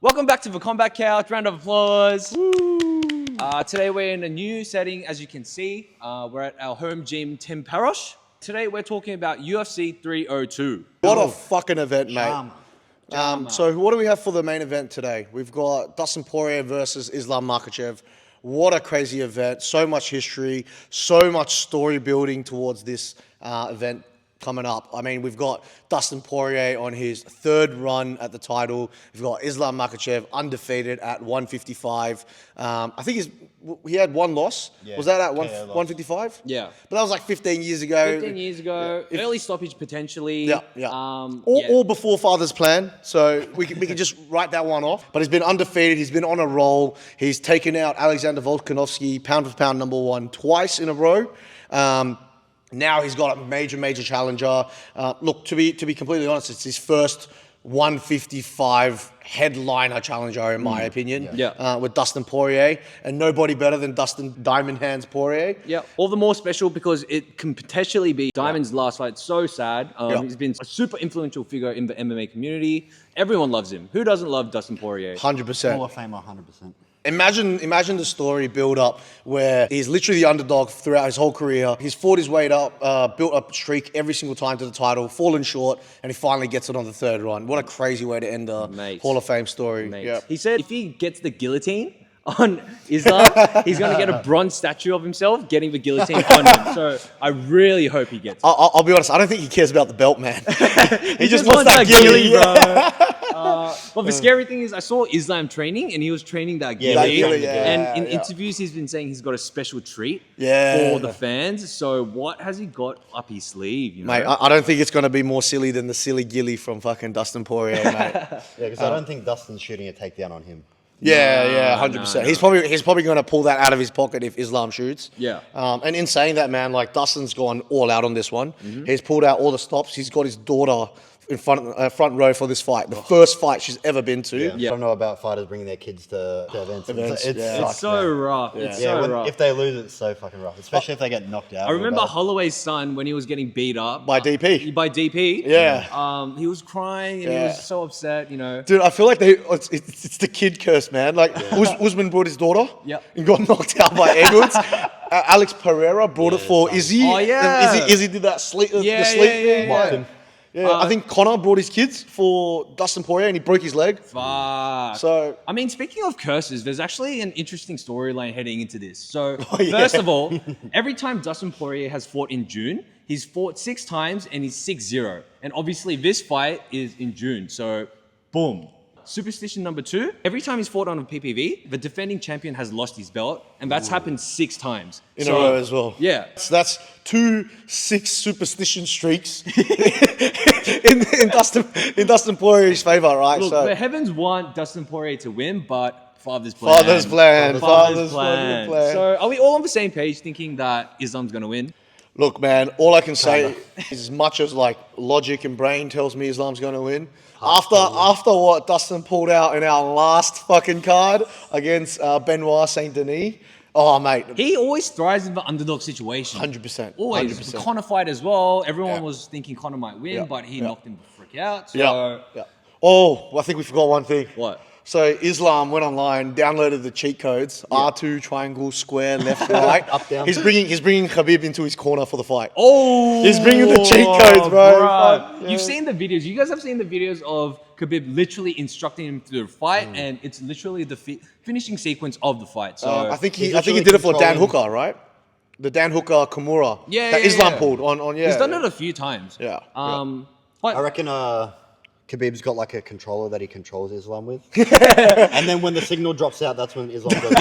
Welcome back to the Combat Couch. Round of applause. Today we're in a new setting, as you can see. We're at our home gym, Tim Parosh. Today we're talking about UFC 302. What a fucking event, mate. Drama. So what do we have for the main event today? We've got Dustin Poirier versus Islam Makachev. What a crazy event. So much history, so much story building towards this event coming up. I mean, we've got Dustin Poirier on his third run at the title. We've got Islam Makachev undefeated at 155. I think he had one loss. Yeah. Was that at 155? Yeah. But that was like 15 years ago. 15 years ago. Yeah. Early stoppage potentially. Yeah. Or before Father's plan. So we can just write that one off. But he's been undefeated. He's been on a roll. He's taken out Alexander Volkanovski, pound for pound #1, twice in a row. Now he's got a major challenger. Look, to be completely honest, it's his first 155 headliner challenger, in my opinion. Yeah. With Dustin Poirier, and nobody better than Dustin Diamond Hands Poirier. Yeah. All the more special because it can potentially be Diamond's last fight. So sad. He's been a super influential figure in the MMA community. Everyone loves him. Who doesn't love Dustin Poirier? 100%. Hall of Famer, 100%. Imagine the story build up where he's literally the underdog throughout his whole career. He's fought his way up, built up a streak every single time to the title, fallen short, and he finally gets it on the third run. What a crazy way to end a Hall of Fame story. Yep. He said if he gets the guillotine on Islam, he's going to get a bronze statue of himself getting the guillotine on him. So I really hope he gets it. I'll be honest, I don't think he cares about the belt, man. he just wants that Gilly, bro. But the scary thing is I saw Islam training and he was training that Gilly. And in interviews he's been saying he's got a special treat for the fans. So what has he got up his sleeve? You know? Mate, I don't think it's going to be more silly than the silly Gilly from fucking Dustin Poirier, mate. Yeah, because I don't think Dustin's shooting a takedown on him. Yeah, 100%. No. He's probably going to pull that out of his pocket if Islam shoots. Yeah. And in saying that, man, like Dustin's gone all out on this one. He's pulled out all the stops. He's got his daughter in front row for this fight, the first fight she's ever been to. I don't know about fighters bringing their kids to events. It's so rough. It's so rough. If they lose, it's so fucking rough, especially if they get knocked out. I remember Holloway's son when he was getting beat up by DP. Yeah. He was crying and he was so upset. You know, dude, I feel like it's the kid curse, man. Like Usman brought his daughter and got knocked out by Edwards. Alex Pereira brought it for Izzy. Oh yeah, Izzy did that sleep thing. Yeah, I think Connor brought his kids for Dustin Poirier and he broke his leg. Fuck. So, I mean, speaking of curses, there's actually an interesting storyline heading into this. So, first of all, every time Dustin Poirier has fought in June, he's fought 6 times and he's 6-0. And obviously this fight is in June. So, boom. Superstition number 2, every time he's fought on a PPV, the defending champion has lost his belt, and that's happened 6 times. In a row as well. Yeah. So that's 2 6 superstition streaks in Dustin Poirier's favour, right? Look, the heavens want Dustin Poirier to win, but Father's plan. Father's plan. So are we all on the same page thinking that Islam's going to win? Look, man, all I can say is as much as like logic and brain tells me Islam's going to win, after what Dustin pulled out in our last fucking card against Benoit Saint Denis, oh mate, he always thrives in the underdog situation. 100%. Always. 100%. The Conor fight as well. Everyone was thinking Conor might win, but he knocked him the frick out. So. Oh, I think we forgot one thing. What? So Islam went online, downloaded the cheat codes: R2, triangle, square, left, right. Up, down. He's bringing Khabib into his corner for the fight. Oh, he's bringing the cheat codes, bro. You've seen the videos. You guys have seen the videos of Khabib literally instructing him through the fight, and it's literally the finishing sequence of the fight. So I think he did it for Dan Hooker, right? The Dan Hooker Kimura. That Islam pulled on. Yeah, he's done it a few times. Yeah. I reckon Khabib's got like a controller that he controls Islam with. And then when the signal drops out, that's when Islam goes.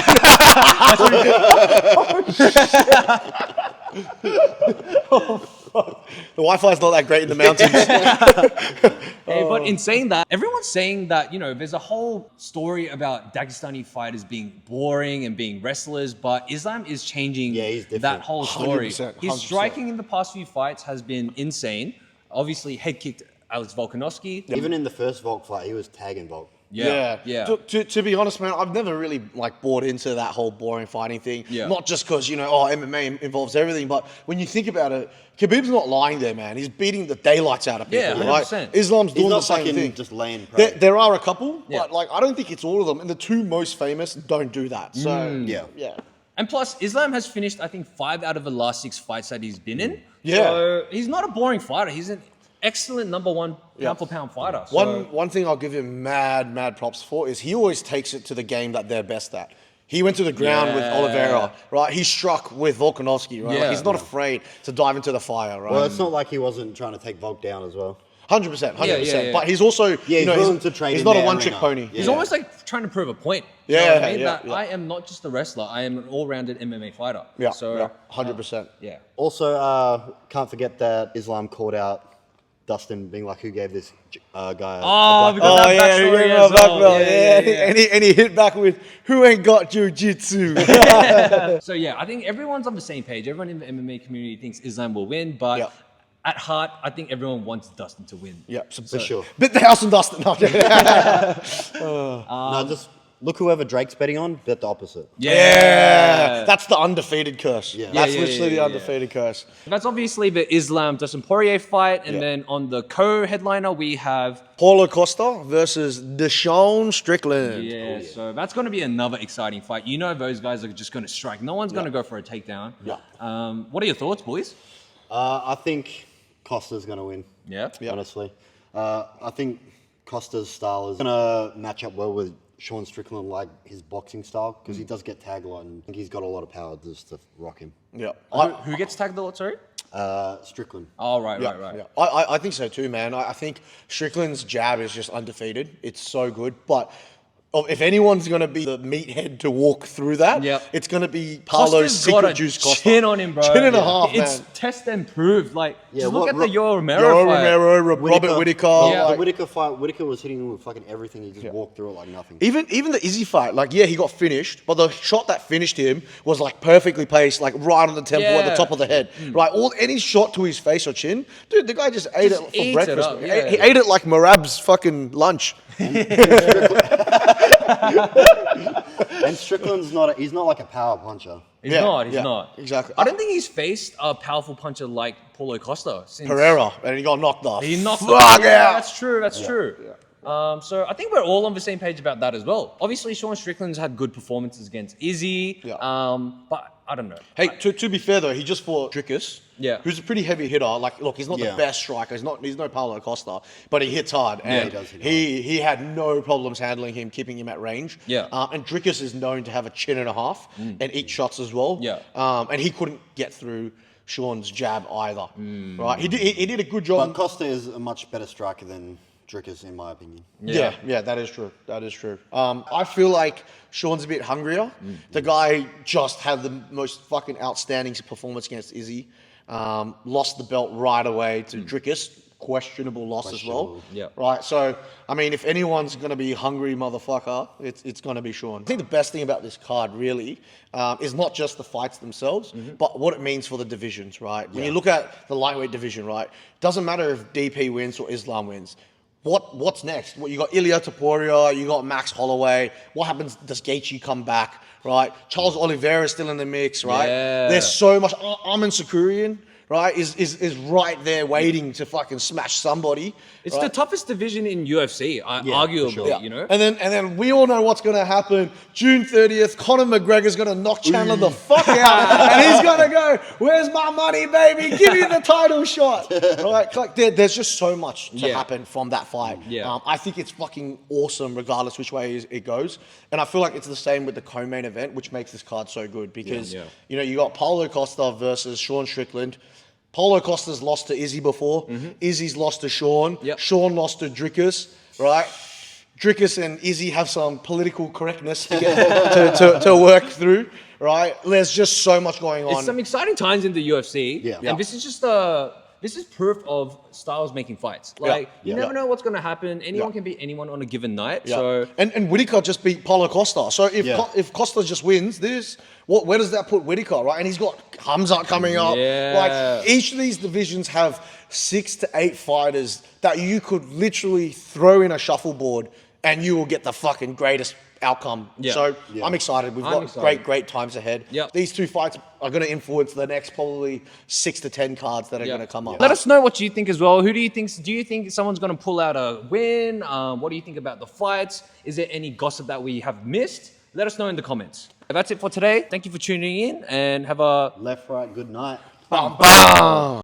The Wi-Fi is not that great in the mountains. But in saying that, everyone's saying that, you know, there's a whole story about Dagestani fighters being boring and being wrestlers, but Islam is changing that whole story. 100%. His striking in the past few fights has been insane. Obviously, head kicked Alex Volkanovski. Even in the first Volk fight, he was tagging Volk. Yeah. To be honest, man, I've never really like bought into that whole boring fighting thing. Yeah. Not just because MMA involves everything, but when you think about it, Khabib's not lying there, man. He's beating the daylights out of people. Yeah, 100%. Right? Islam's doing the same thing. Just laying prey. There are a couple, Yeah. but like I don't think it's all of them. And the two most famous don't do that. So yeah. And plus, Islam has finished, I think, 5 out of the last 6 fights that he's been in. Yeah. So he's not a boring fighter. He's an excellent number 1 pound for pound fighter. So, One thing I'll give him mad props for is he always takes it to the game that they're best at. He went to the ground with Oliveira, right? He struck with Volkanovski, right? Yeah. Like he's not afraid to dive into the fire, right? Well, it's not like he wasn't trying to take Volk down as well. 100%. Yeah. But he's also, he's willing to train he's in not a their one-trick arena. pony. Yeah. he's almost like trying to prove a point. You know what I mean? That I am not just a wrestler. I am an all-rounded MMA fighter. So 100%. yeah. Also, can't forget that Islam called out Dustin, being like, "Who gave this guy?" Oh, because that backstory as well. And he hit back with, "Who ain't got jiu-jitsu?" So yeah, I think everyone's on the same page. Everyone in the MMA community thinks Islam will win, but at heart, I think everyone wants Dustin to win. Yeah, for sure. Bit the house and Dustin. No, No, just look whoever Drake's betting on. Bet the opposite. yeah, that's the undefeated curse. Yeah. That's literally the undefeated curse. That's obviously the Islam Dustin Poirier fight, and then on the co-headliner we have Paulo Costa versus Desean Strickland. So that's going to be another exciting fight. You know, those guys are just going to strike. No one's going to go for a takedown. What are your thoughts, boys? I think Costa's going to win. Yeah. Honestly, I think Costa's style is going to match up well with Sean Strickland, like his boxing style, because he does get tagged a lot, and I think he's got a lot of power just to rock him. Yeah. Who gets tagged a lot? Sorry. Strickland. Oh, right. Yeah. I think so too, man. I think Strickland's jab is just undefeated. It's so good. But if anyone's going to be the meathead to walk through that, it's going to be Paulo's secret juice Costa. Chin on him, bro. Chin and a half, man. It's test and proved. Like, just look what at the Yoel Romero Yoel fight. Romero, Robert Whittaker. The Whittaker fight, Whittaker was hitting him with fucking everything. He just walked through it like nothing. Even the Izzy fight, like, he got finished, but the shot that finished him was like perfectly placed, like right on the temple at the top of the head. Right? Any shot to his face or chin, dude, the guy just ate it for breakfast. Up, He ate it like Marab's fucking lunch. And Strickland's he's not like a power puncher. He's not. Exactly. I don't think he's faced a powerful puncher like Paulo Costa since Pereira, and he got knocked off. he knocked Fuck out. yeah. That's true. So I think we're all on the same page about that as well. Obviously, Sean Strickland's had good performances against Izzy, but I don't know. Hey, to be fair though, he just fought Dricus, who's a pretty heavy hitter. Like, look, he's not the best striker. He's no Paulo Costa, but he hits hard, and he does hit he had no problems handling him, keeping him at range. And Dricus is known to have a chin and a half and eat shots as well. And he couldn't get through Sean's jab either. Right? He did a good job. But Costa is a much better striker than Dricus, in my opinion. Yeah, that is true. I feel like Sean's a bit hungrier. The guy just had the most fucking outstanding performance against Izzy. Lost the belt right away to Dricus. Questionable loss as well. Right. So, I mean, if anyone's going to be hungry motherfucker, it's going to be Sean. I think the best thing about this card really is not just the fights themselves, but what it means for the divisions, right? When you look at the lightweight division, right, doesn't matter if DP wins or Islam wins. What's next? You got Ilia Topuria, you got Max Holloway. What happens? Does Gaethje come back? Right? Charles Oliveira is still in the mix, right? There's so much. Armin Sakurian, right, is right there waiting to fucking smash somebody. It's the toughest division in UFC, arguably, you know? And then we all know what's going to happen. June 30th, Conor McGregor's going to knock Chandler the fuck out. And he's going to go, "Where's my money, baby? Give me the title shot." Right? Like, there's just so much to happen from that fight. I think it's fucking awesome regardless which way it goes. And I feel like it's the same with the co-main event, which makes this card so good because, you know, you got Paulo Costa versus Sean Strickland. Paulo Costa's lost to Izzy before. Izzy's lost to Sean. Sean lost to Dricus, right? Dricus and Izzy have some political correctness to get to work through, right? There's just so much going on. It's some exciting times in the UFC. And this is just this is proof of styles making fights. Like, you never know what's going to happen. Anyone can beat anyone on a given night. So and Whittaker just beat Paulo Costa. So if Costa just wins this, where does that put Whittaker, right? And he's got Hamza coming up. Like, each of these divisions have 6 to 8 fighters that you could literally throw in a shuffleboard and you will get the fucking greatest outcome. Yeah. So Yeah. I'm excited. We've I'm got excited. great times ahead. Yep. These 2 fights are going to influence the next probably 6 to 10 cards that are going to come up. Let us know what you think as well. Who do you think someone's going to pull out a win? What do you think about the fights? Is there any gossip that we have missed? Let us know in the comments. That's it for today. Thank you for tuning in and have a Left, right, good night. Bam, bam.